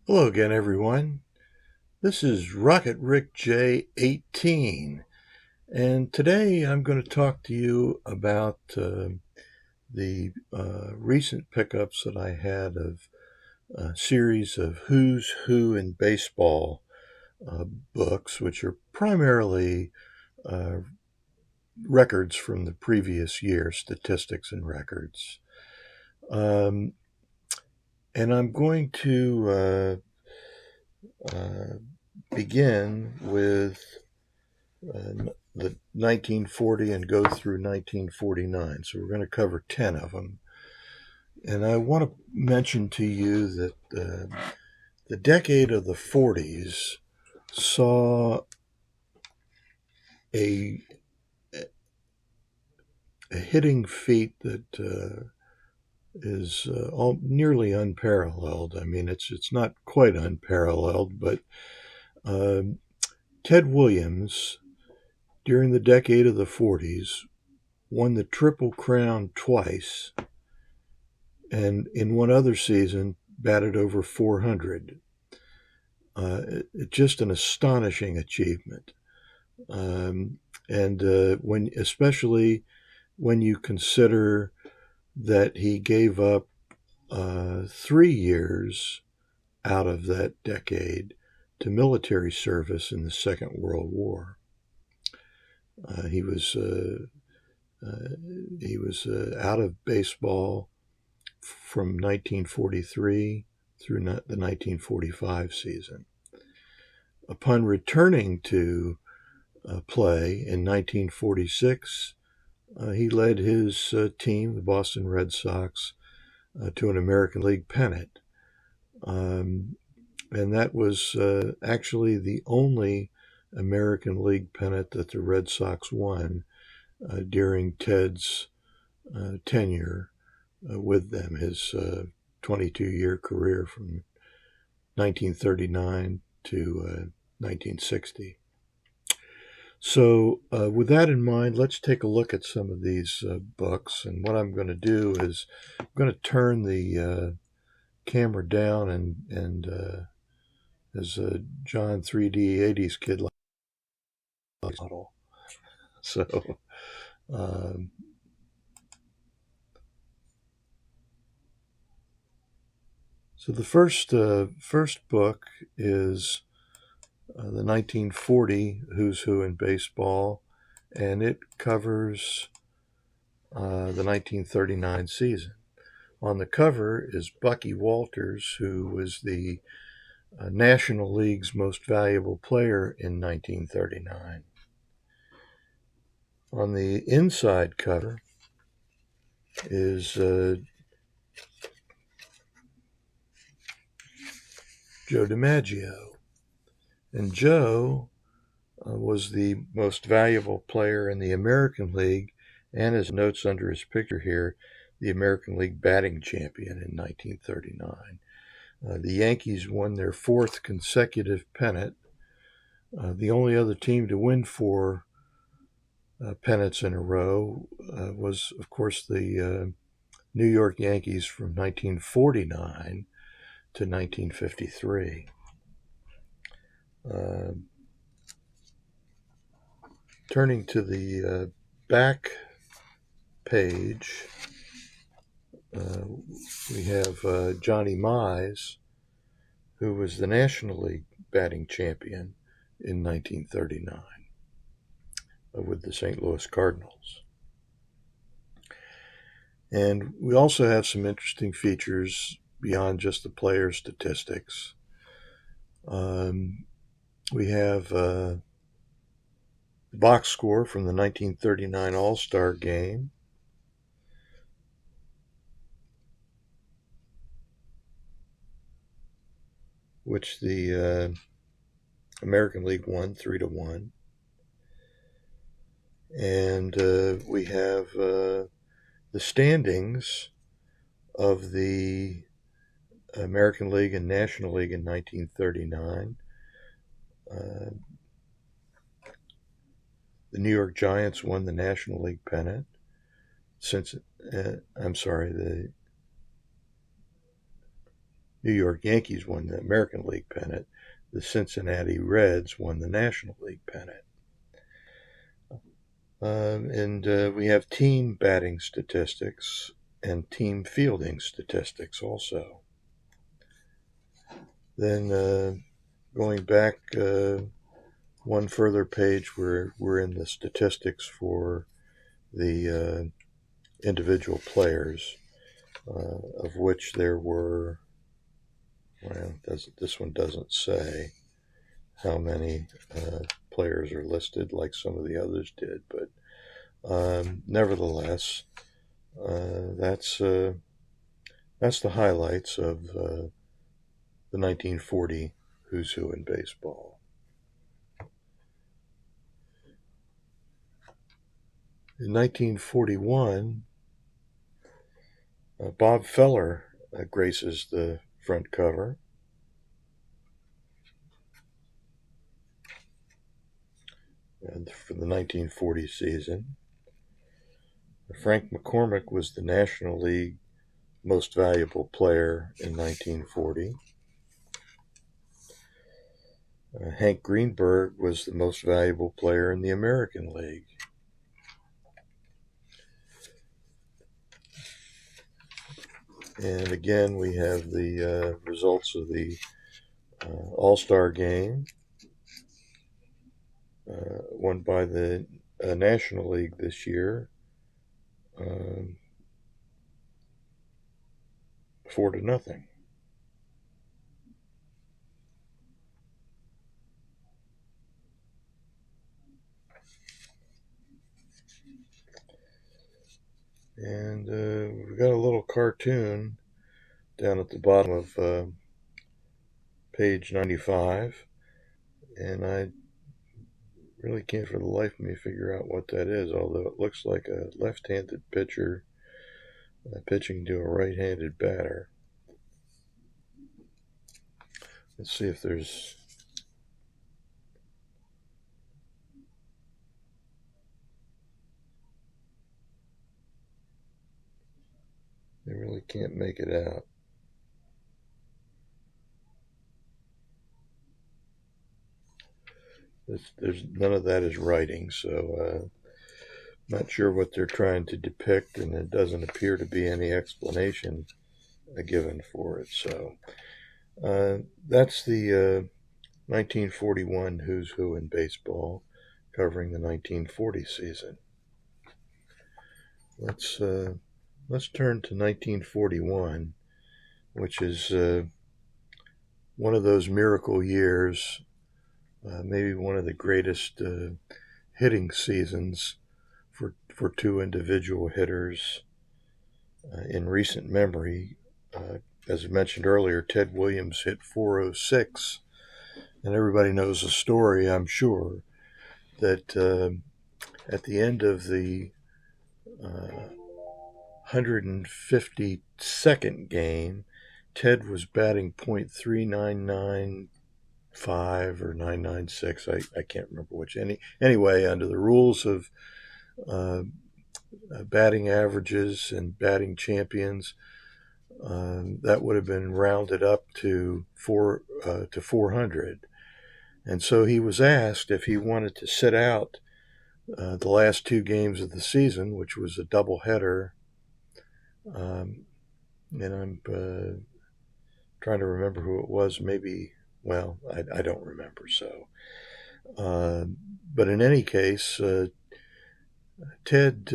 Hello again, everyone. This is Rocket Rick J18, and today I'm going to talk to you about the recent pickups that I had of a series of Who's Who in Baseball uh, books, which are primarily uh, records from the previous year, statistics and records. Um, and I'm going to uh, begin with the 1940 and go through 1949. So we're going to cover 10 of them. And I want to mention to you that the decade of the 40s saw a, a hitting feat that is nearly unparalleled. I mean, it's not quite unparalleled, but um Ted Williams, during the decade of the 40s, won the Triple Crown twice, and in one other season batted over 400. Just an astonishing achievement, and especially when you consider that he gave up 3 years out of that decade to military service in the Second World War. Uh, he was uh, he was out of baseball from 1943 through the 1945 season. Upon returning to play in 1946, he led his team, the Boston Red Sox, to an American League pennant. And that was actually the only American League pennant that the Red Sox won during Ted's tenure with them, his 22-year career from 1939 to 1960. So, with that in mind, let's take a look at some of these books. And what I'm going to do is I'm going to turn the camera down and as a John 3D 80s kid like model. So, um, the first book is the 1940 Who's Who in Baseball, and it covers the 1939 season. On the cover is Bucky Walters, who was the National League's most valuable player in 1939. On the inside cover is Joe DiMaggio. And Joe was the most valuable player in the American League, and as notes under his picture here, the American League batting champion in 1939. The Yankees won their fourth consecutive pennant. The only other team to win four pennants in a row was, of course, the New York Yankees from 1949 to 1953. Turning to the back page, we have Johnny Mize, who was the National League batting champion in 1939 with the St. Louis Cardinals. And we also have some interesting features beyond just the player statistics. We have the box score from the 1939 All-Star Game. Which the American League won 3-1. And we have the standings of the American League and National League in 1939. The New York Giants won the National League pennant. The New York Yankees won the American League pennant. The Cincinnati Reds won the National League pennant. And we have team batting statistics and team fielding statistics also. Then going back one further page, we're in the statistics for the individual players, of which there were, well, this one doesn't say how many players are listed like some of the others did, but nevertheless, that's the highlights of the 1940 Who's Who in Baseball. In 1941, Bob Feller graces the front cover. And for the 1940 season. Frank McCormick was the National League Most Valuable Player in 1940. Hank Greenberg was the Most Valuable Player in the American League. And again, we have the results of the All-Star Game, won by the National League this year, 4-0. And we've got a little cartoon down at the bottom of page 95, and I really can't for the life of me figure out what that is, although it looks like a left-handed pitcher pitching to a right-handed batter. Let's see if there's... I really can't make it out. There's none of that is writing, so not sure what they're trying to depict, and it doesn't appear to be any explanation given for it. So that's the 1941 Who's Who in Baseball, covering the 1940 season. Let's turn to 1941, which is one of those miracle years, maybe one of the greatest hitting seasons for two individual hitters in recent memory. As I mentioned earlier, Ted Williams hit 406, and everybody knows the story, I'm sure, that at the end of the 152nd game, Ted was batting .3995 or 996. I can't remember which. Anyway, under the rules of batting averages and batting champions, that would have been rounded up to 400. And so he was asked if he wanted to sit out the last two games of the season, which was a doubleheader. And I'm trying to remember who it was. Maybe, well, I don't remember. So, but in any case, Ted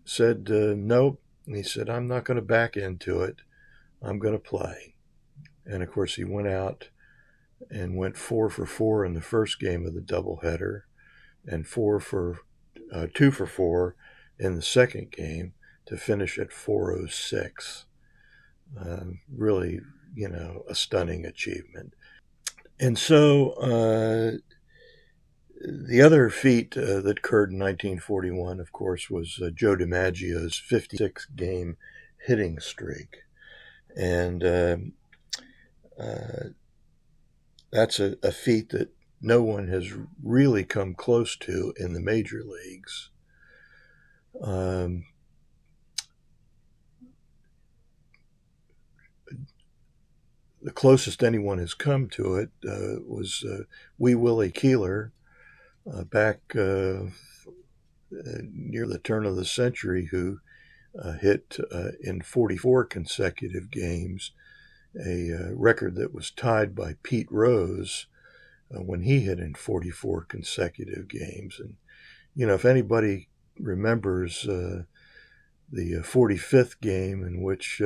said nope. He said, I'm not going to back into it. I'm going to play. And of course, he went out and went 4 for 4 in the first game of the doubleheader, and 2 for 4 in the second game to finish at 406. Really, a stunning achievement. And so the other feat that occurred in 1941, of course, was Joe DiMaggio's 56-game hitting streak. And that's a feat that no one has really come close to in the major leagues. the closest anyone has come to it was Wee Willie Keeler back near the turn of the century, who hit in 44 consecutive games, a record that was tied by Pete Rose when he hit in 44 consecutive games. And, if anybody remembers the 45th game in which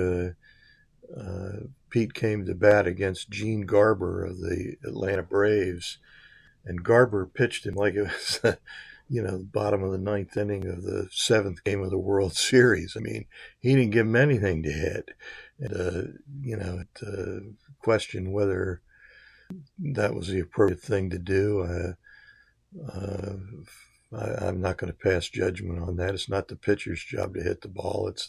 Pete came to bat against Gene Garber of the Atlanta Braves, and Garber pitched him like it was, the bottom of the ninth inning of the seventh game of the World Series. I mean, he didn't give him anything to hit. And, question whether that was the appropriate thing to do. I'm not going to pass judgment on that. It's not the pitcher's job to hit the ball. It's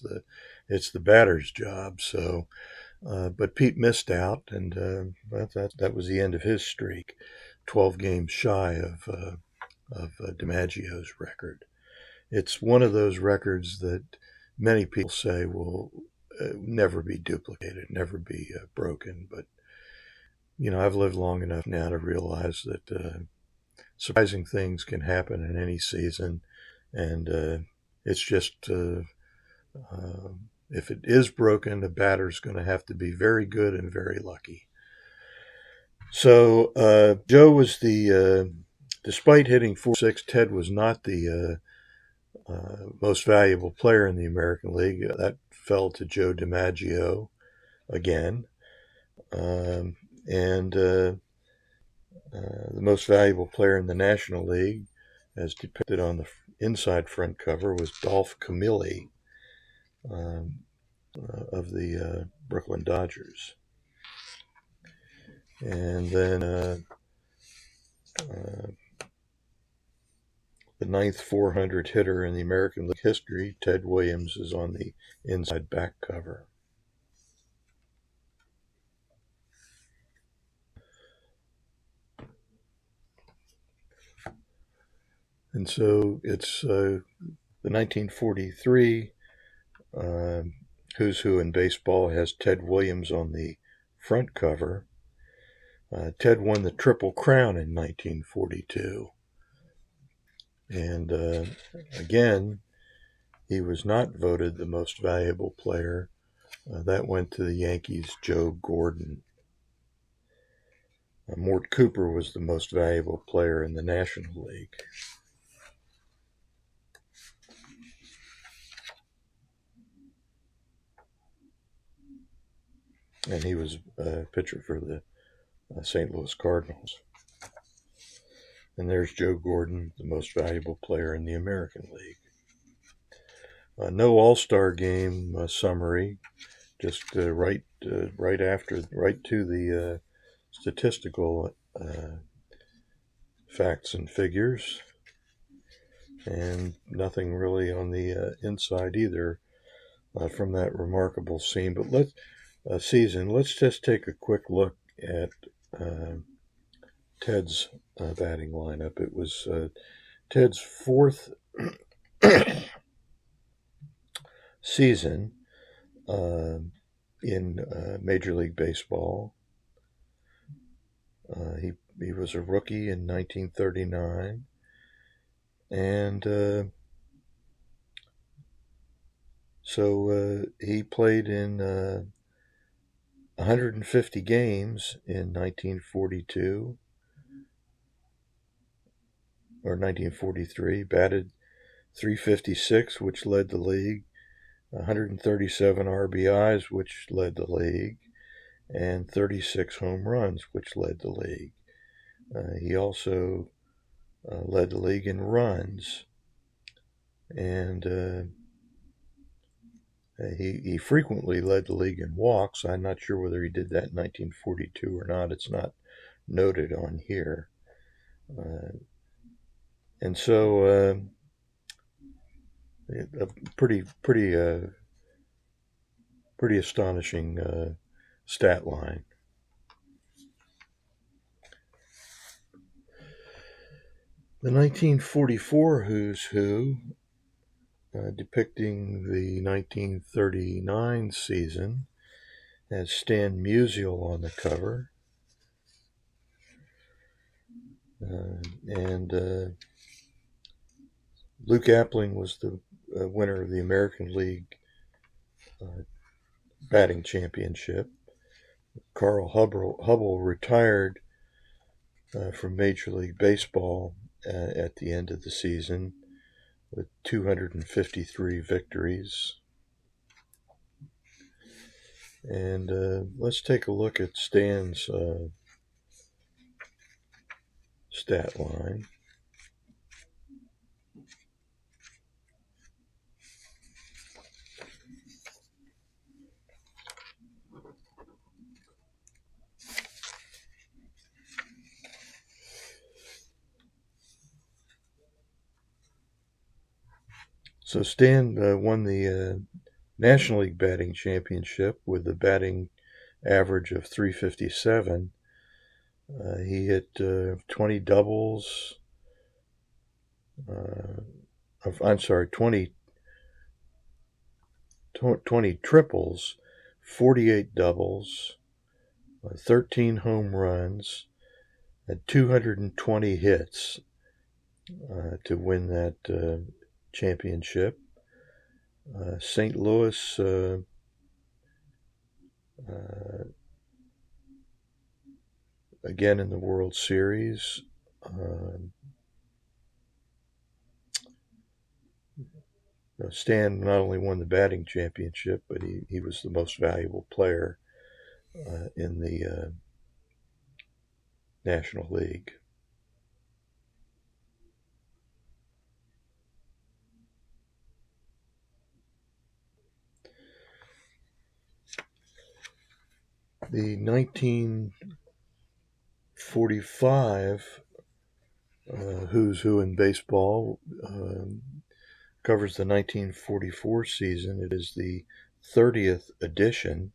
the batter's job. So, but Pete missed out, and that was the end of his streak, 12 games shy of DiMaggio's record. It's one of those records that many people say will never be duplicated, never be broken. But, I've lived long enough now to realize that surprising things can happen in any season. And it's just, if it is broken, the batter's going to have to be very good and very lucky. So Joe was despite hitting 4.6, Ted was not the most valuable player in the American League. That fell to Joe DiMaggio again. And the most valuable player in the National League, as depicted on the inside front cover, was Dolph Camilli of the Brooklyn Dodgers. And then the ninth 400 hitter in the American League history, Ted Williams, is on the inside back cover. And so it's the 1943 Who's Who in Baseball has Ted Williams on the front cover. Ted won the Triple Crown in 1942. And again, he was not voted the most valuable player. That went to the Yankees' Joe Gordon. Mort Cooper was the most valuable player in the National League. And he was a pitcher for the St. Louis Cardinals. And there's Joe Gordon, the most valuable player in the American League. No All-Star Game summary, just right to the statistical facts and figures, and nothing really on the inside either from that remarkable scene. But let's just take a quick look at Ted's batting lineup. It was Ted's fourth season in Major League Baseball. He was a rookie in 1939, and so he played in 150 games in 1942 or 1943, batted .356, which led the league, 137 RBIs, which led the league, and 36 home runs, which led the league. He also led the league in runs, and he frequently led the league in walks. I'm not sure whether he did that in 1942 or not. It's not noted on here. And so a pretty astonishing stat line. The 1944 Who's Who, depicting the 1939 season, has Stan Musial on the cover. And Luke Appling was the winner of the American League batting championship. Carl Hubble retired from Major League Baseball at the end of the season with 253 victories. And let's take a look at Stan's stat line. So Stan won the National League batting championship with a batting average of 357. He hit 20 doubles. 20 triples, 48 doubles, 13 home runs, and 220 hits to win that championship. St. Louis again in the World Series. Stan not only won the batting championship, but he was the most valuable player in the National League. The 1945 Who's Who in Baseball covers the 1944 season. It is the 30th edition.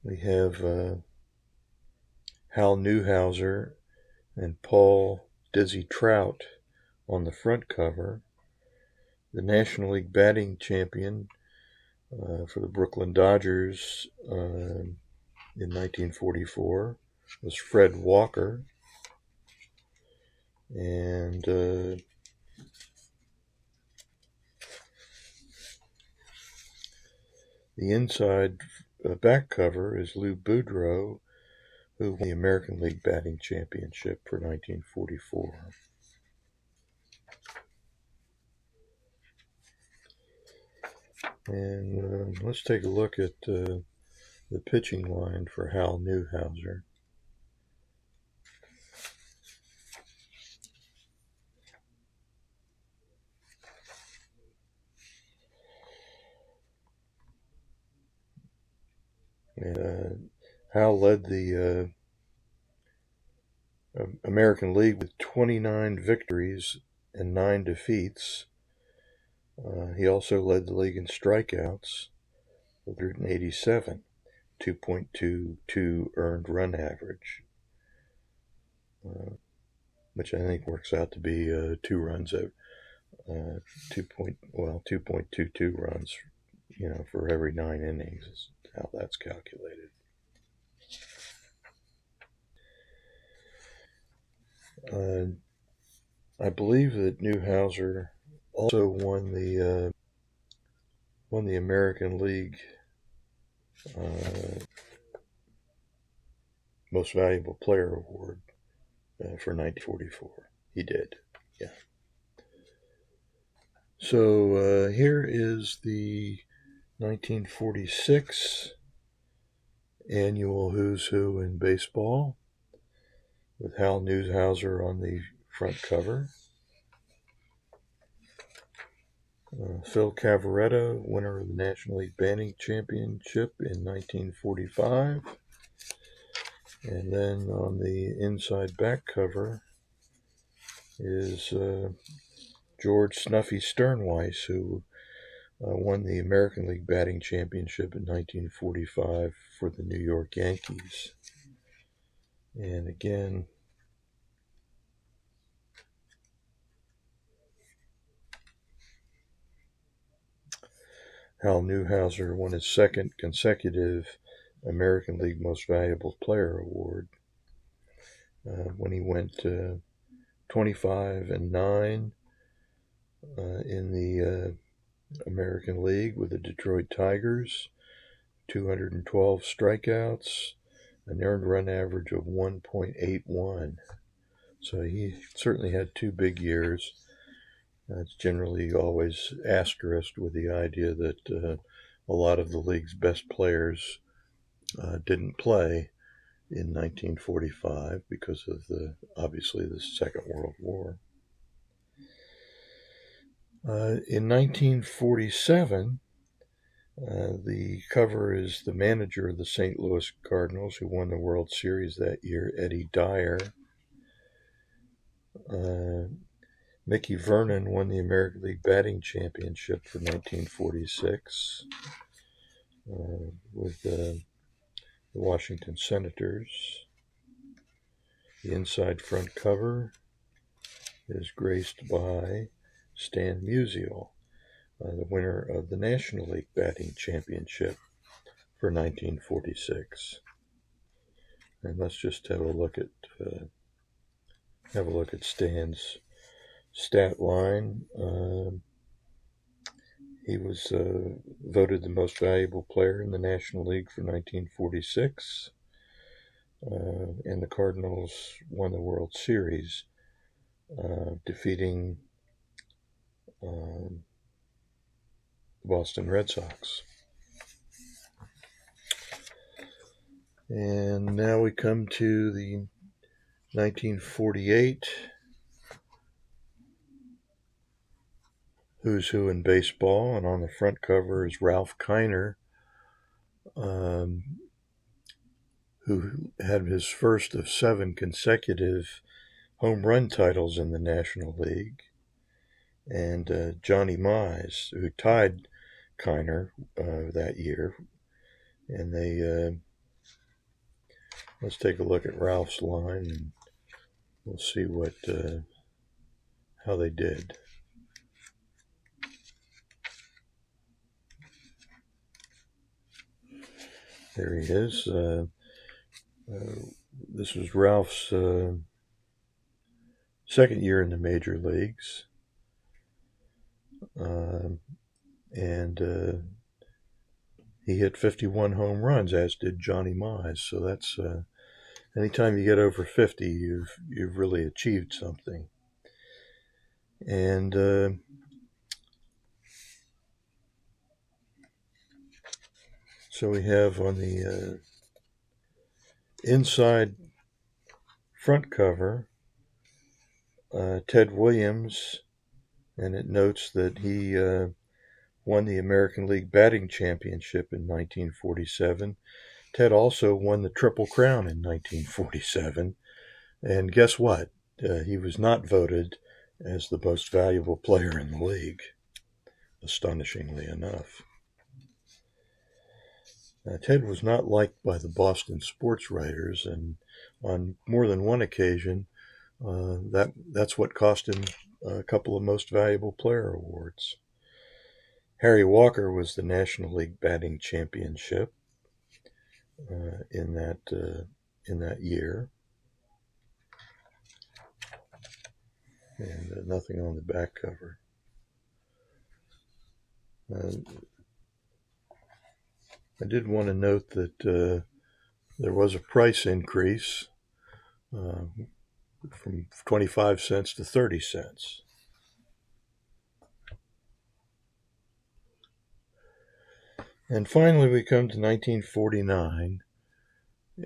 We have Hal Newhouser and Paul Dizzy Trout on the front cover. The National League batting champion for the Brooklyn Dodgers in 1944 was Fred Walker. And the inside back cover is Lou Boudreau, who won the American League batting championship for 1944. And let's take a look at the pitching line for Hal Newhouser. Hal led the American League with 29 victories and 9 defeats. He also led the league in strikeouts with 187, 2.22 earned run average, which I think works out to be 2 runs at 2.22 runs, for every 9 innings is how that's calculated. I believe that Newhouser also won the American League Most Valuable Player Award for 1944. He did, yeah. So here is the 1946 annual Who's Who in Baseball with Hal Newhouser on the front cover. Phil Cavaretta, winner of the National League Batting Championship in 1945. And then on the inside back cover is George Snuffy Sternweiss, who won the American League Batting Championship in 1945 for the New York Yankees. And again, Hal Newhouser won his second consecutive American League Most Valuable Player award when he went 25-9 in the American League with the Detroit Tigers, 212 strikeouts, an earned run average of 1.81. So he certainly had two big years. It's generally always asterisked with the idea that a lot of the league's best players didn't play in 1945 because of obviously the Second World War. In 1947, the cover is the manager of the St. Louis Cardinals, who won the World Series that year, Eddie Dyer. Mickey Vernon won the American League Batting Championship for 1946 with the Washington Senators. The inside front cover is graced by Stan Musial, the winner of the National League Batting Championship for 1946. And let's just have a look at Stan's stat line. He was voted the most valuable player in the National League for 1946, and the Cardinals won the World Series, defeating the Boston Red Sox. And now we come to the 1948 Who's Who in Baseball, and on the front cover is Ralph Kiner, who had his first of 7 consecutive home run titles in the National League, and Johnny Mize, who tied Kiner that year. And they let's take a look at Ralph's line, and we'll see how they did. There he is. This was Ralph's second year in the major leagues. And he hit 51 home runs, as did Johnny Mize. So that's anytime you get over 50, you've really achieved something. And so we have on the inside front cover Ted Williams, and it notes that he won the American League Batting Championship in 1947. Ted also won the Triple Crown in 1947. And guess what? He was not voted as the most valuable player in the league, astonishingly enough. Ted was not liked by the Boston sports writers, and on more than one occasion, that's what cost him a couple of Most Valuable Player awards. Harry Walker was the National League Batting Championship in that year, and nothing on the back cover. I did want to note that there was a price increase from 25 cents to 30 cents. And finally, we come to 1949,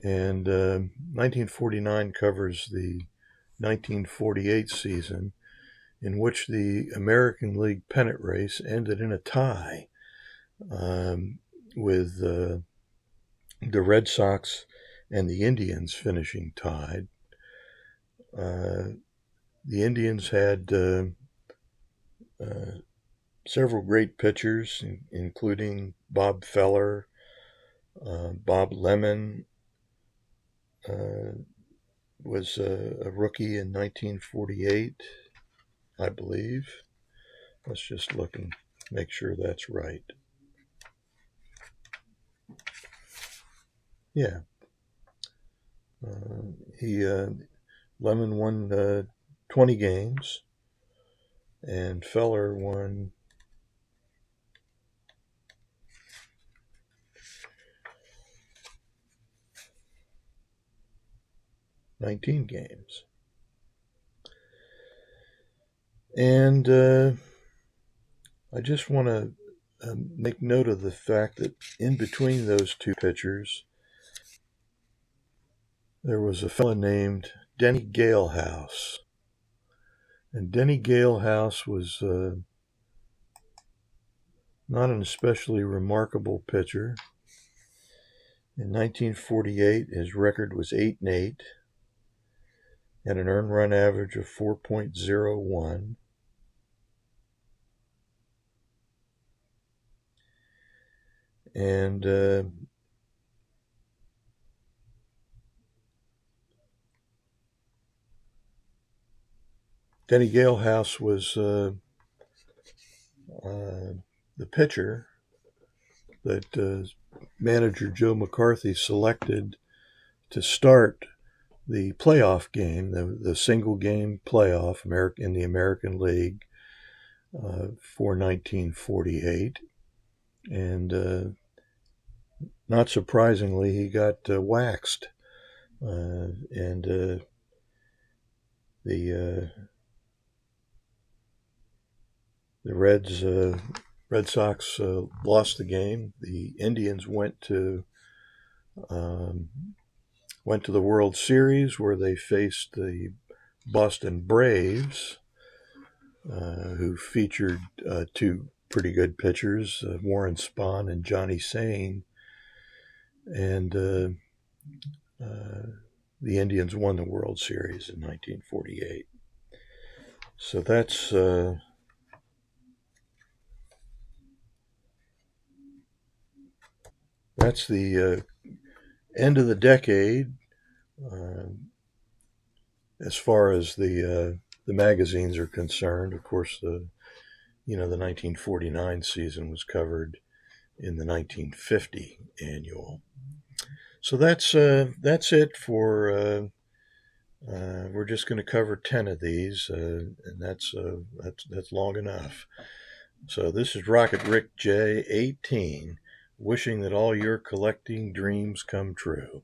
and 1949 covers the 1948 season, in which the American League pennant race ended in a tie with the Red Sox and the Indians finishing tied. The Indians had several great pitchers, including Bob Feller, Bob Lemon was a rookie in 1948, I believe. Let's just look and make sure that's right. Yeah. He Lemon won 20 games, and Feller won 19 games. And I just want to make note of the fact that in between those two pitchers, there was a fellow named Denny Galehouse. And Denny Galehouse was not an especially remarkable pitcher. In 1948, his record was 8-8, had an earned run average of 4.01. And Denny Galehouse was the pitcher that manager Joe McCarthy selected to start the playoff game, the single game playoff in the American League for 1948. And not surprisingly, he got waxed. And the Red Sox lost the game. The Indians went to the World Series, where they faced the Boston Braves, who featured two pretty good pitchers, Warren Spahn and Johnny Sain. And the Indians won the World Series in 1948. So that's the end of the decade as far as the magazines are concerned. Of course, the 1949 season was covered in the 1950 annual. So that's it for. We're just going to cover 10 of these, and that's long enough. So this is Rocket Rick J, 18, wishing that all your collecting dreams come true.